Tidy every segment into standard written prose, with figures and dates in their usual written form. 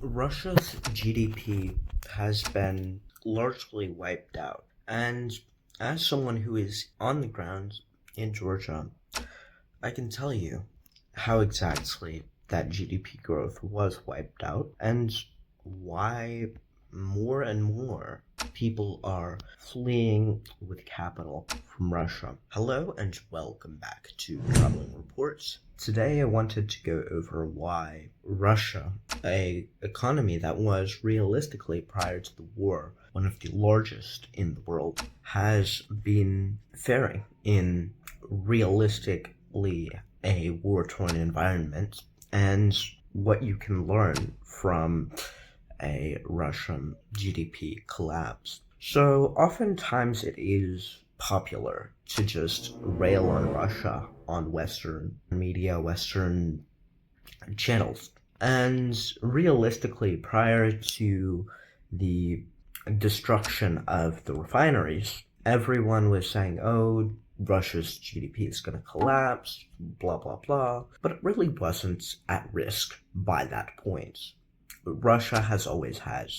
Russia's GDP has been largely wiped out. And as someone who is on the ground in Georgia, I can tell you how exactly that GDP growth was wiped out and why more and more people are fleeing with capital from Russia. Hello and welcome back to Traveling Reports. Today I wanted to go over why Russia, a economy that was realistically prior to the war one of the largest in the world, has been faring in realistically a war-torn environment, and what you can learn from a Russian GDP collapse. So oftentimes it is popular to just rail on Russia on Western media, Western channels. And realistically, prior to the destruction of the refineries, everyone was saying, oh, Russia's GDP is going to collapse, blah, blah, blah. But it really wasn't at risk by that point. Russia has always had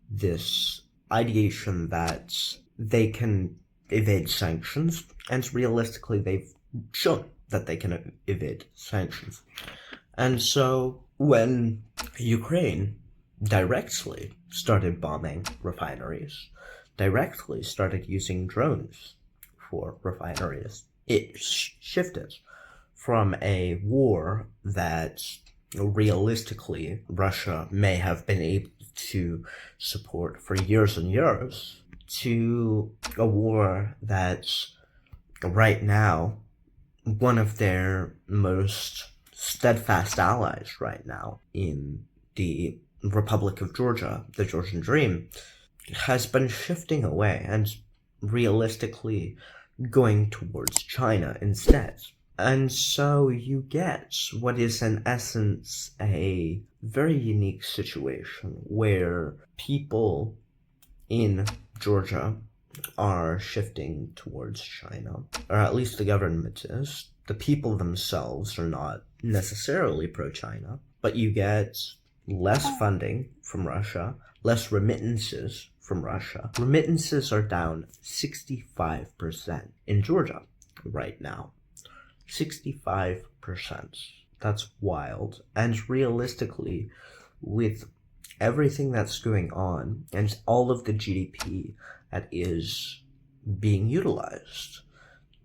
this ideation that they can evade sanctions, and realistically they've shown that they can evade sanctions. And so when Ukraine directly started bombing refineries, directly started using drones for refineries, it shifted from a war that realistically Russia may have been able to support for years and years to a war that's right now one of their most steadfast allies right now in the Republic of Georgia, the Georgian dream, has been shifting away and realistically going towards China instead. And so you get what is in essence a very unique situation where people in Georgia are shifting towards China, or at least the government is. The people themselves are not necessarily pro-China, but you get less funding from Russia, less remittances from Russia. Remittances are down 65% in Georgia right now. 65%. That's wild. And realistically, with everything that's going on and all of the GDP that is being utilized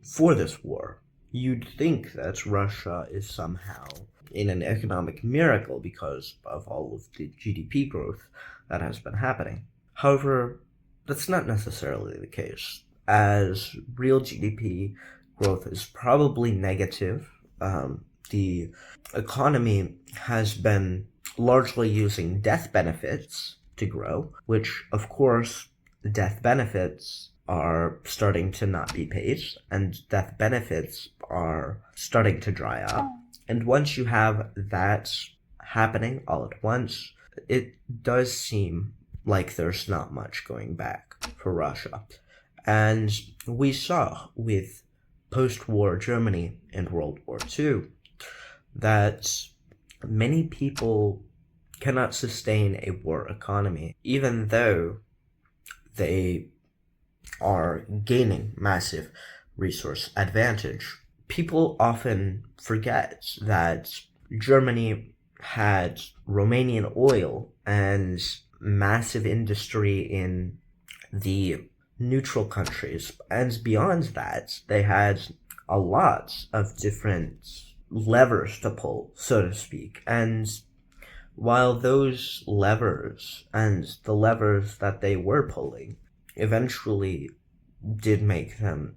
for this war, you'd think that Russia is somehow in an economic miracle because of all of the GDP growth that has been happening. However, that's not necessarily the case, as real GDP growth is probably negative. The economy has been largely using death benefits to grow, which, of course, death benefits are starting to not be paid, and death benefits are starting to dry up. And once you have that happening all at once, it does seem like there's not much going back for Russia. And we saw with post-war Germany in World War II that many people cannot sustain a war economy, even though they are gaining massive resource advantage. People often forget that Germany had Romanian oil and massive industry in the neutral countries, and beyond that they had a lot of different levers to pull, so to speak. And while those levers and the levers that they were pulling eventually did make them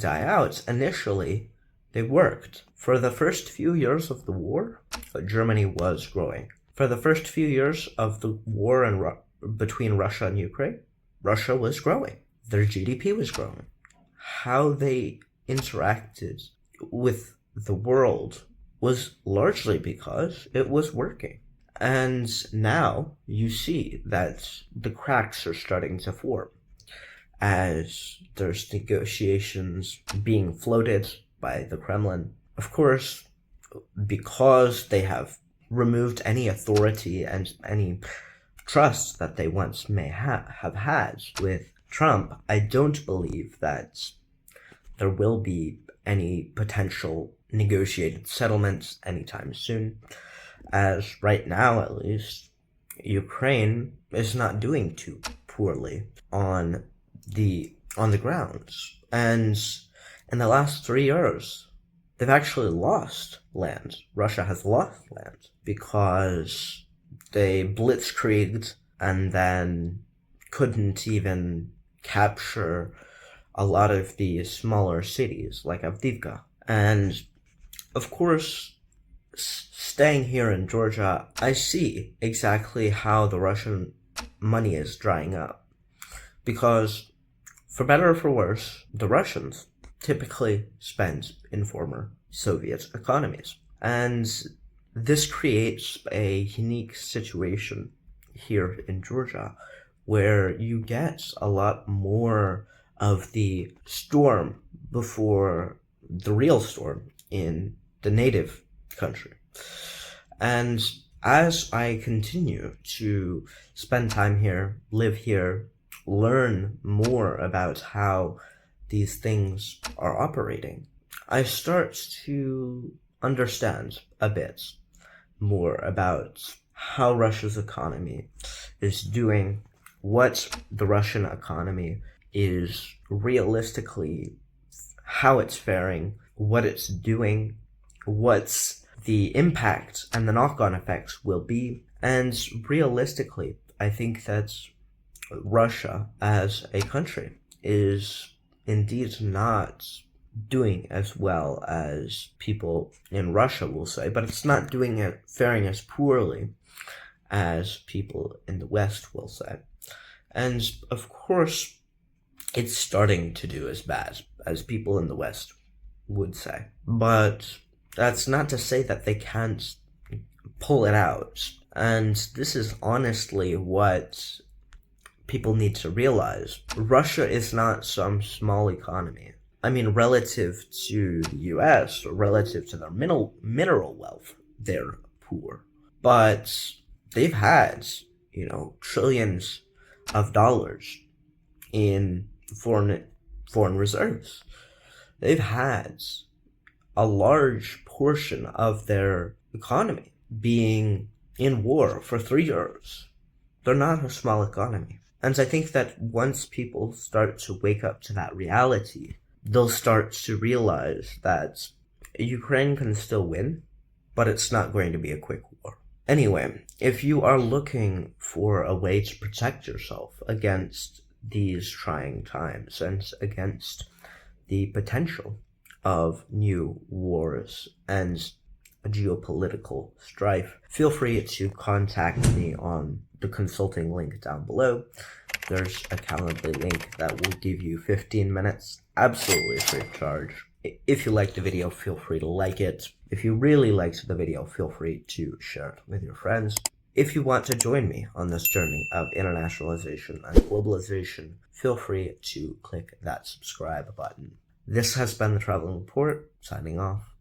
die out, initially they worked. For the first few years of the war, Germany was growing. For the first few years of the war between Russia and Ukraine, Russia was growing. Their GDP was growing. How they interacted with the world was largely because it was working. And now you see that the cracks are starting to form as there's negotiations being floated by the Kremlin. Of course, because they have removed any authority and any trust that they once may have had with Trump, I don't believe that there will be any potential negotiated settlements anytime soon, as right now at least, Ukraine is not doing too poorly on the grounds. And in the last 3 years, they've actually lost land. Russia has lost land because they blitzkrieged and then couldn't even capture a lot of the smaller cities like Avdiivka. And of course, staying here in Georgia, I see exactly how the Russian money is drying up. Because, for better or for worse, the Russians typically spend in former Soviet economies. And this creates a unique situation here in Georgia where you get a lot more of the storm before the real storm in the native country. And as I continue to spend time here, live here, learn more about how these things are operating, I start to understand a bit more about how Russia's economy is doing, what the Russian economy is realistically, how it's faring, what it's doing, what's the impact and the knock-on effects will be. And realistically, I think that Russia as a country is indeed not doing as well as people in Russia will say, but it's not faring as poorly as people in the West will say. And of course, it's starting to do as bad as people in the West would say. But that's not to say that they can't pull it out. And this is honestly what people need to realize. Russia is not some small economy. I mean, relative to the US, or relative to their mineral wealth, they're poor. But they've had, trillions of dollars in foreign reserves. They've had a large portion of their economy being in war for 3 years. They're not a small economy. And I think that once people start to wake up to that reality, they'll start to realize that Ukraine can still win, but it's not going to be a quick war. Anyway, if you are looking for a way to protect yourself against these trying times and against the potential of new wars and geopolitical strife, feel free to contact me on the consulting link down below. There's a Calendly link that will give you 15 minutes, absolutely free of charge. If you liked the video, feel free to like it. If you really liked the video, feel free to share it with your friends. If you want to join me on this journey of internationalization and globalization, feel free to click that subscribe button. This has been the Traveling Report, signing off.